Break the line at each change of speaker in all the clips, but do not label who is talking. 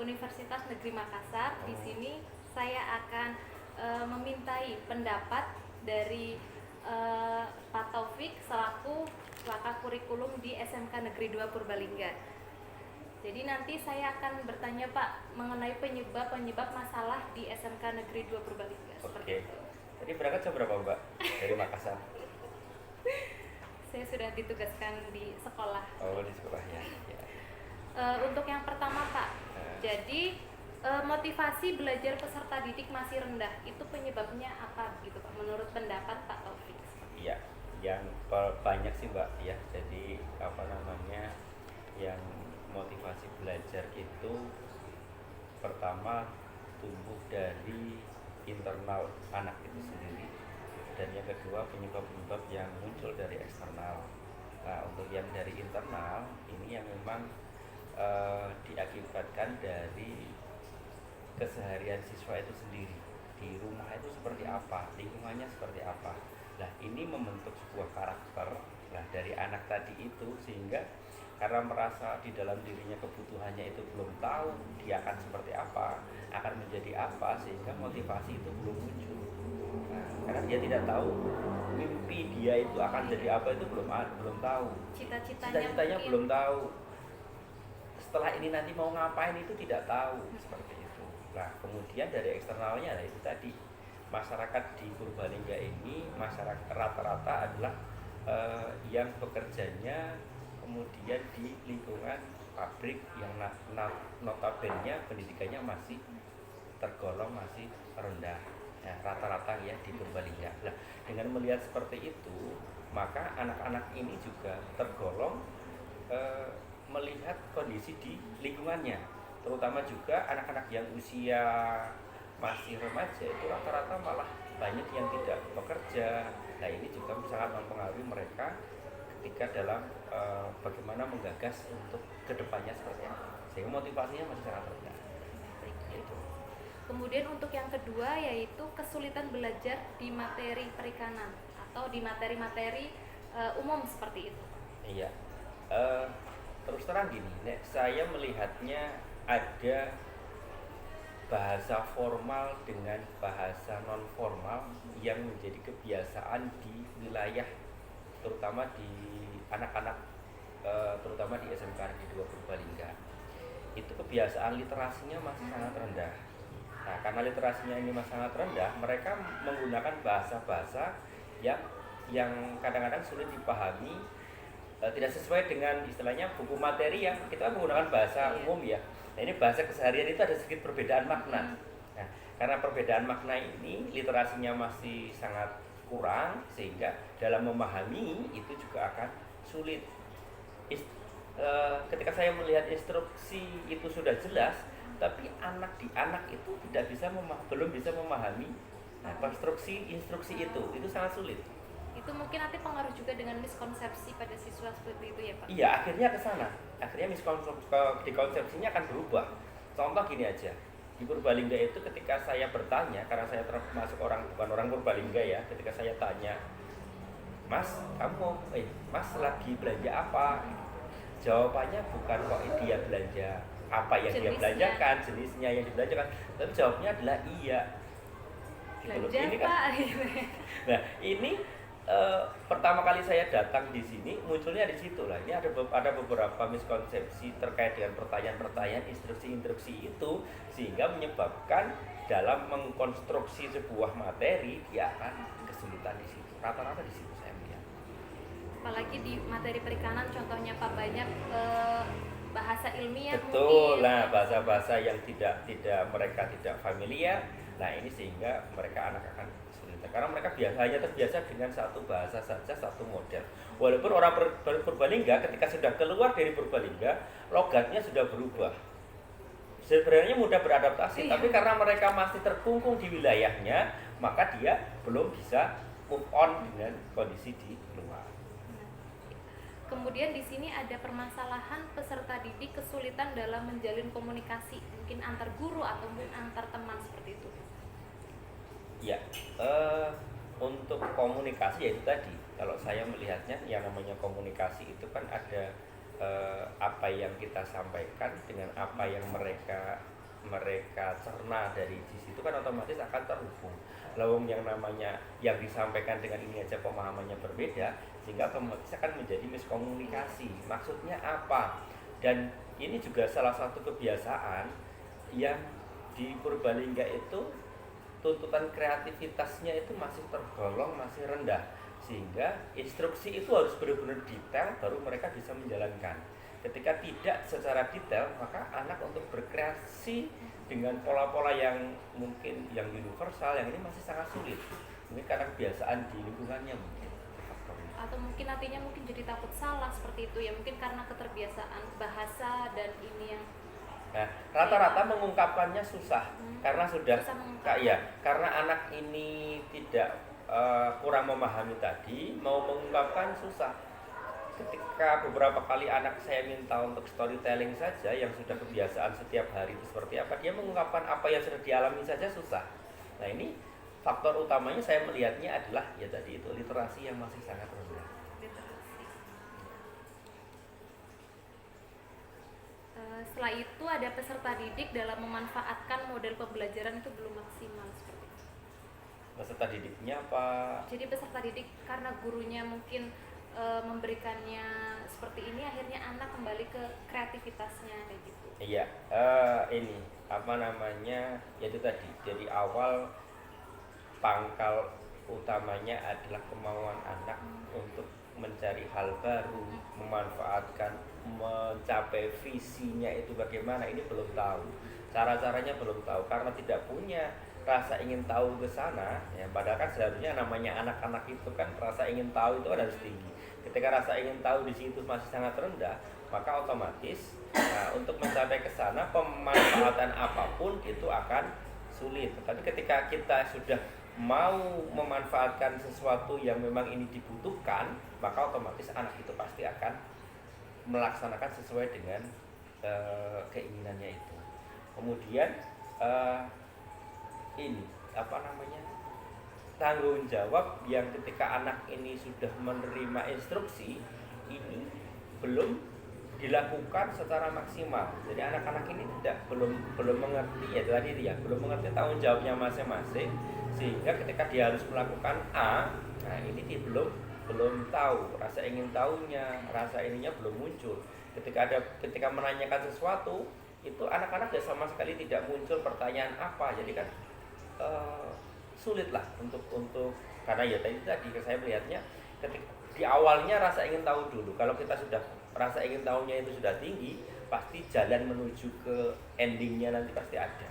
Universitas Negeri Makassar. Di sini saya akan memintai pendapat dari Pak Taufik selaku Wakil Kurikulum di SMK Negeri 2 Purbalingga. Jadi nanti saya akan bertanya Pak mengenai penyebab masalah di SMK Negeri 2 Purbalingga.
Oke. Tadi berangkat jam berapa Mbak dari Makassar?
Saya sudah ditugaskan di sekolah.
Oh, di sekolahnya. Ya.
Untuk yang pertama Pak, jadi motivasi belajar peserta didik masih rendah. Itu penyebabnya apa gitu Pak? Menurut pendapat Pak Taufik?
Iya, yang banyak sih Mbak ya. Jadi yang motivasi belajar itu pertama tumbuh dari internal anak itu sendiri, dan yang kedua penyebab-penyebab yang muncul dari eksternal. Nah, untuk yang dari internal ini yang memang diakibatkan dari keseharian siswa itu sendiri. Di rumah itu seperti apa, lingkungannya seperti apa. Nah, ini membentuk sebuah karakter dari anak tadi itu, sehingga karena merasa di dalam dirinya kebutuhannya itu belum tahu dia akan seperti apa, akan menjadi apa, sehingga motivasi itu belum muncul. Nah, karena dia tidak tahu mimpi dia itu akan jadi apa, itu belum tahu. Cita-citanya belum tahu. Setelah ini nanti mau ngapain itu tidak tahu, seperti itu. Nah, kemudian dari eksternalnya itu tadi, masyarakat di Purbalingga ini masyarakat rata-rata adalah yang bekerjanya kemudian di lingkungan pabrik yang notabene pendidikannya masih tergolong masih rendah. Nah, rata-rata ya di Purbalingga. Nah, dengan melihat seperti itu, maka anak-anak ini juga tergolong melihat kondisi di lingkungannya, terutama juga anak-anak yang usia masih remaja itu rata-rata malah banyak yang tidak bekerja. Nah, ini juga sangat mempengaruhi mereka ketika dalam bagaimana menggagas untuk kedepannya seperti apa, sehingga motivasinya masih sangat rendah. Gitu.
Kemudian untuk yang kedua yaitu kesulitan belajar di materi perikanan atau di materi-materi umum seperti itu.
Iya. Terus terang gini, saya melihatnya ada bahasa formal dengan bahasa non formal yang menjadi kebiasaan di wilayah, terutama di anak-anak, terutama di SMK Negeri 2 Purbalingga. Itu kebiasaan literasinya masih sangat rendah. Nah, karena literasinya ini masih sangat rendah, mereka menggunakan bahasa-bahasa yang kadang-kadang sulit dipahami, tidak sesuai dengan istilahnya buku materi yang kita menggunakan bahasa umum ya. Nah, ini bahasa keseharian itu ada sedikit perbedaan makna. Nah, karena perbedaan makna ini literasinya masih sangat kurang, sehingga dalam memahami itu juga akan sulit. Ketika saya melihat instruksi itu sudah jelas, tapi anak itu belum bisa memahami instruksi itu sangat sulit.
Itu mungkin nanti pengaruh juga dengan miskonsepsi pada siswa seperti itu ya Pak?
Iya, akhirnya ke sana. Akhirnya miskonsepsinya akan berubah. Contoh gini aja, di Purbalingga itu ketika saya bertanya, karena saya termasuk bukan orang Purbalingga ya, ketika saya tanya, Mas lagi belanja apa? Jawabannya bukan kok dia belanja apa yang jenisnya. Dia belanjakan, jenisnya yang dibelanjakan, tapi jawabnya adalah iya.
Belanja
ini
Pak.
Nah, ini pertama kali saya datang di sini munculnya di situ lah. Ini ada beberapa miskonsepsi terkait dengan pertanyaan-pertanyaan instruksi-instruksi itu, sehingga menyebabkan dalam mengkonstruksi sebuah materi dia akan kesulitan di situ. Rata-rata di situ saya melihat.
Apalagi di materi perikanan contohnya Pak, banyak bahasa ilmiah.
Betul, nah bahasa-bahasa yang mereka tidak familiar. Nah, ini sehingga anak akan kesulitan karena mereka hanya terbiasa dengan satu bahasa saja, satu model. Walaupun orang Purbalingga ketika sudah keluar dari Purbalingga, logatnya sudah berubah. Sebenarnya mudah beradaptasi, tapi karena mereka masih terkungkung di wilayahnya, maka dia belum bisa move on dengan kondisi di luar.
Kemudian di sini ada permasalahan peserta didik kesulitan dalam menjalin komunikasi, mungkin antar guru ataupun antar teman seperti itu.
Ya, untuk komunikasi ya itu tadi. Kalau saya melihatnya yang namanya komunikasi itu kan ada apa yang kita sampaikan dengan apa yang mereka mereka cerna dari di situ kan otomatis akan terhubung. Lawang yang namanya yang disampaikan dengan ini aja pemahamannya berbeda, sehingga otomatis akan menjadi miskomunikasi. Maksudnya apa? Dan ini juga salah satu kebiasaan yang di Purbalingga itu tuntutan kreativitasnya itu masih tergolong masih rendah, sehingga instruksi itu harus benar-benar detail baru mereka bisa menjalankan. Ketika tidak secara detail, maka anak untuk berkreasi dengan pola-pola yang mungkin yang universal yang ini masih sangat sulit. Mungkin karena kebiasaan di lingkungannya mungkin.
Atau mungkin nantinya mungkin jadi takut salah seperti itu ya, mungkin karena keterbiasaan bahasa dan ini yang
Nah, rata-rata mengungkapkannya susah karena sudah karena anak ini tidak kurang memahami tadi, mau mengungkapkan susah. Ketika beberapa kali anak saya minta untuk storytelling saja yang sudah kebiasaan setiap hari itu seperti apa, dia mengungkapkan apa yang sudah dialami saja susah. Nah, ini faktor utamanya saya melihatnya adalah ya tadi itu literasi yang masih sangat rendah.
Setelah itu ada peserta didik dalam memanfaatkan model pembelajaran itu belum maksimal seperti itu.
Peserta didiknya apa?
Jadi peserta didik karena gurunya mungkin memberikannya seperti ini, akhirnya anak kembali ke kreativitasnya kayak gitu.
Iya, ini apa namanya? Yaitu tadi. Jadi awal pangkal utamanya adalah kemauan anak untuk mencari hal baru, memanfaatkan, mencapai visinya itu bagaimana, ini belum tahu. Cara-caranya belum tahu karena tidak punya rasa ingin tahu ke sana ya, padahal kan seharusnya namanya anak-anak itu kan rasa ingin tahu itu harus tinggi. Ketika rasa ingin tahu di situ masih sangat rendah, maka otomatis untuk mencapai ke sana pemanfaatan apapun itu akan sulit. Tapi ketika kita sudah mau memanfaatkan sesuatu yang memang ini dibutuhkan, maka otomatis anak itu pasti akan melaksanakan sesuai dengan keinginannya itu. Kemudian ini apa namanya, tanggung jawab yang ketika anak ini sudah menerima instruksi ini belum dilakukan secara maksimal. Jadi anak-anak ini belum mengerti ya tadi ya, belum mengerti tanggung jawabnya masing-masing, sehingga ketika dia harus melakukan A, nah ini dia belum tahu, rasa ingin tahunya, rasa ininya belum muncul. Ketika menanyakan sesuatu itu anak-anak ya sama sekali tidak muncul pertanyaan apa, jadi kan sulit lah untuk karena ya tadi saya melihatnya ketika di awalnya rasa ingin tahu dulu. Kalau kita sudah rasa ingin tahunya itu sudah tinggi, pasti jalan menuju ke endingnya nanti pasti ada.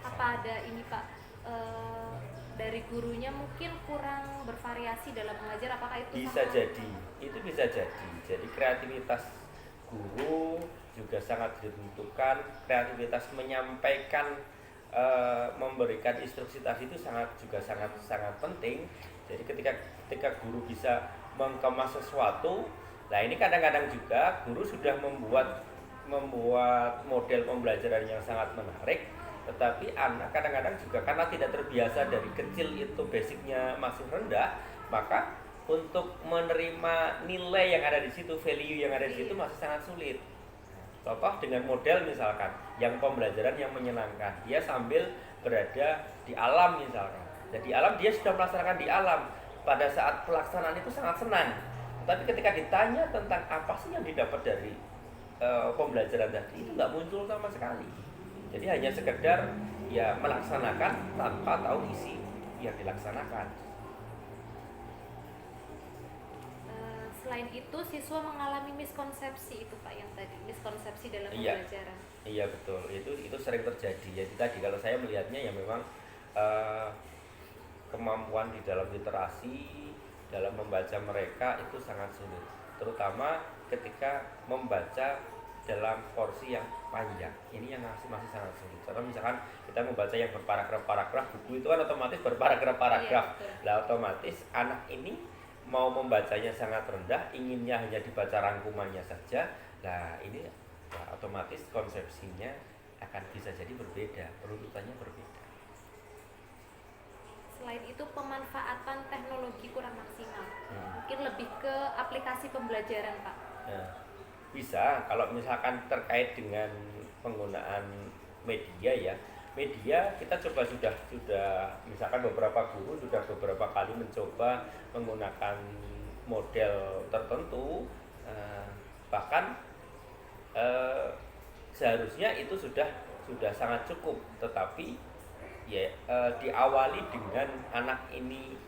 Apa ada ini Pak, dari gurunya mungkin kurang bervariasi dalam mengajar, apakah itu
bisa jadi? Itu bisa jadi. Jadi kreativitas guru juga sangat dibutuhkan, kreativitas menyampaikan, memberikan instruksi tadi itu sangat penting. Jadi ketika guru bisa mengemas sesuatu, nah ini kadang-kadang juga guru sudah membuat model pembelajaran yang sangat menarik, tetapi anak kadang-kadang juga karena tidak terbiasa dari kecil itu basicnya masih rendah, maka untuk menerima nilai yang ada di situ, value yang ada di situ masih sangat sulit. Contoh dengan model misalkan yang pembelajaran yang menyenangkan, dia sambil berada di alam misalkan. Jadi alam dia sudah melaksanakan di alam, pada saat pelaksanaan itu sangat senang. Tapi ketika ditanya tentang apa sih yang didapat dari pembelajaran tadi, itu nggak muncul sama sekali. Jadi hanya sekedar ya melaksanakan tanpa tahu isi yang dilaksanakan.
Selain itu siswa mengalami miskonsepsi itu Pak, yang tadi miskonsepsi dalam pembelajaran.
Iya betul, itu sering terjadi. Jadi tadi kalau saya melihatnya ya memang kemampuan di dalam literasi, dalam membaca mereka itu sangat sulit, terutama ketika membaca dalam porsi yang panjang. Ini yang masih sangat sulit. Karena misalkan kita membaca yang berparagraf-paragraf, buku itu kan otomatis berparagraf-paragraf. Lah otomatis anak ini mau membacanya sangat rendah, inginnya hanya dibaca rangkumannya saja. Nah ini otomatis konsepsinya akan bisa jadi berbeda, runtutannya berbeda.
Selain itu pemanfaatan teknologi kurang maksimal, mungkin lebih ke aplikasi pembelajaran Pak.
Nah, bisa kalau misalkan terkait dengan penggunaan media ya, media kita coba sudah misalkan beberapa guru sudah beberapa kali mencoba menggunakan model tertentu, bahkan seharusnya itu sudah sangat cukup, tetapi ya diawali dengan anak ini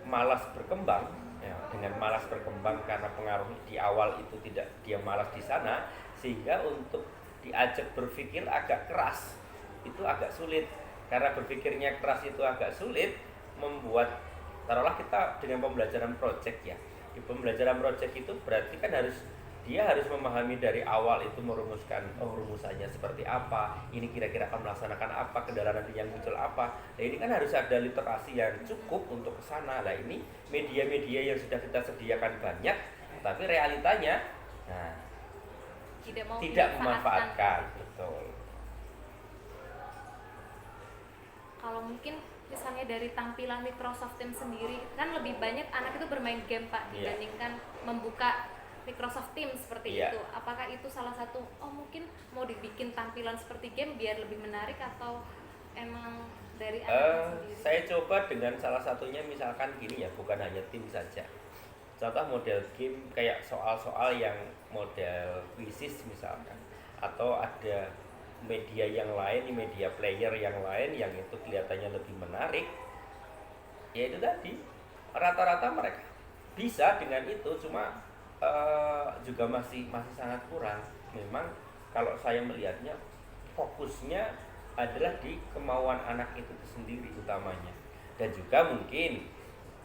malas berkembang, ya, dengan malas berkembang karena pengaruh di awal itu tidak, dia malas di sana, sehingga untuk diajak berpikir agak keras itu agak sulit. Karena berpikirnya keras itu agak sulit, membuat, taruhlah kita dengan pembelajaran project ya, di pembelajaran project itu berarti kan dia harus memahami dari awal itu, merumuskan rumusannya seperti apa, ini kira-kira akan melaksanakan apa, kendala nanti yang muncul apa. Nah ini kan harus ada literasi yang cukup untuk kesana. Nah ini media-media yang sudah kita sediakan banyak, tapi realitanya tidak memanfaatkan. Betul.
Kalau mungkin misalnya dari tampilan Microsoft Teams sendiri, kan lebih banyak anak itu bermain game Pak dibandingkan membuka Microsoft Teams seperti itu. Apakah itu salah satu, mungkin mau dibikin tampilan seperti game biar lebih menarik, atau emang dari anak sendiri?
Saya coba dengan salah satunya misalkan gini ya, bukan hanya Teams saja. Contoh model game kayak soal-soal yang model quizzes misalkan, atau ada media yang lain, media player yang lain yang itu kelihatannya lebih menarik. Ya itu tadi, rata-rata mereka bisa dengan itu, cuma juga masih sangat kurang. Memang kalau saya melihatnya fokusnya adalah di kemauan anak itu sendiri utamanya, dan juga mungkin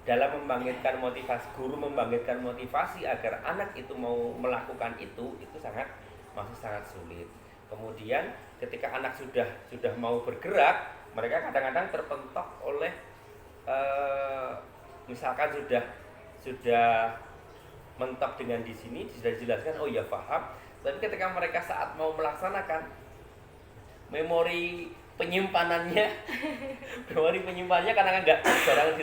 dalam membangkitkan motivasi, guru membangkitkan motivasi agar anak itu mau melakukan itu masih sangat sulit. Kemudian ketika anak sudah mau bergerak, mereka kadang-kadang terpentok oleh misalkan sudah mentok dengan di sini sudah dijelaskan, oh ya paham, tapi ketika mereka saat mau melaksanakan, memori penyimpanannya karena nggak jarang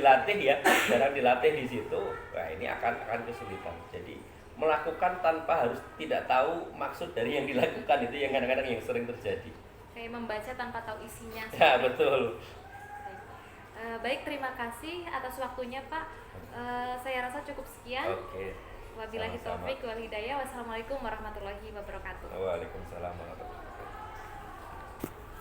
dilatih di situ, nah ini akan kesulitan. Jadi melakukan tanpa harus tidak tahu maksud dari yang dilakukan, itu yang kadang-kadang yang sering terjadi.
Kayak membaca tanpa tahu isinya.
Ya betul.
Baik, terima kasih atas waktunya Pak. Saya rasa cukup sekian.
Oke.
Wabillahi taufik wal hidayah. Wassalamualaikum warahmatullahi wabarakatuh.
Waalaikumsalam warahmatullahi wabarakatuh.